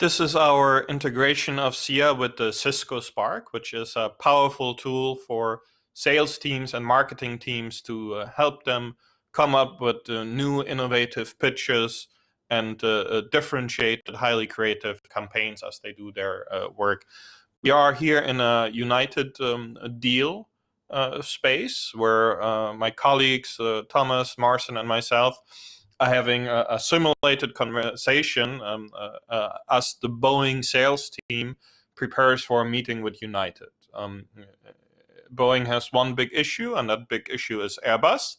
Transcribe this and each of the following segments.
This is our integration of SIA with the Cisco Spark, which is a powerful tool for sales teams and marketing teams to help them come up with new innovative pitches and differentiated, highly creative campaigns as they do their work. We are here in a United deal space where my colleagues, Thomas, Marcin, and myself, are having a simulated conversation as the Boeing sales team prepares for a meeting with United. Boeing has one big issue, and that big issue is Airbus.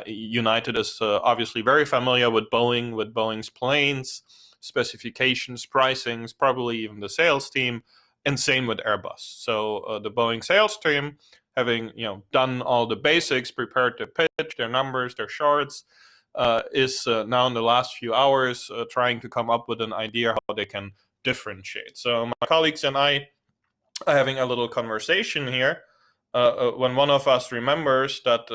United is obviously very familiar with Boeing's planes, specifications, pricings, probably even the sales team, and same with Airbus. So the Boeing sales team, having done all the basics, prepared their pitch, their numbers, their charts, is now in the last few hours trying to come up with an idea how they can differentiate. So my colleagues and I are having a little conversation here when one of us remembers that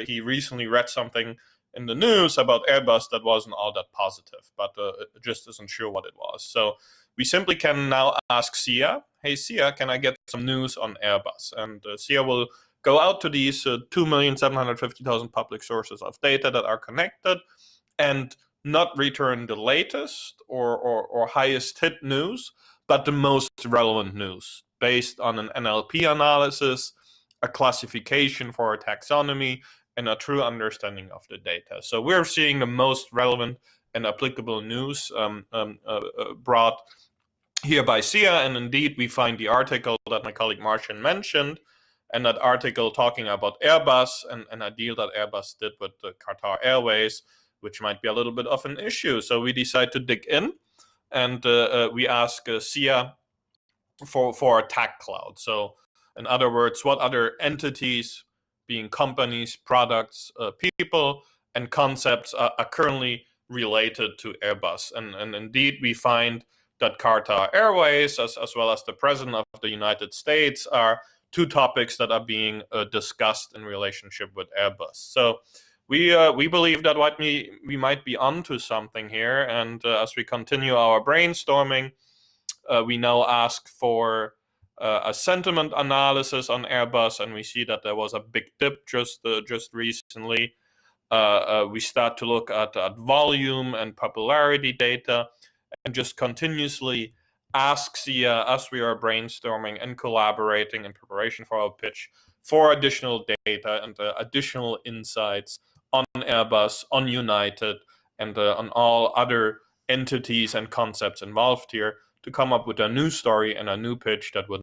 he recently read something in the news about Airbus that wasn't all that positive, but just isn't sure what it was. So we simply can now ask SIA, hey SIA, can I get some news on Airbus? And SIA will go out to these 2,750,000 public sources of data that are connected and not return the latest or highest hit news, but the most relevant news based on an NLP analysis, a classification for a taxonomy, and a true understanding of the data. So we're seeing the most relevant and applicable news brought here by SIA, and indeed we find the article that my colleague Marcin mentioned, and that article talking about Airbus and a deal that Airbus did with the Qatar Airways, which might be a little bit of an issue. So we decide to dig in, and we ask SIA for a tag cloud. So in other words, what other entities, being companies, products, people, and concepts are currently related to Airbus? And indeed, we find that Qatar Airways, as well as the President of the United States, are two topics that are being discussed in relationship with Airbus. So we believe that we might be onto something here. And as we continue our brainstorming, we now ask for a sentiment analysis on Airbus, and we see that there was a big dip just recently. We start to look at volume and popularity data, and just continuously ask SIA as we are brainstorming and collaborating in preparation for our pitch for additional data and additional insights on Airbus, on United, and on all other entities and concepts involved here to come up with a new story and a new pitch that would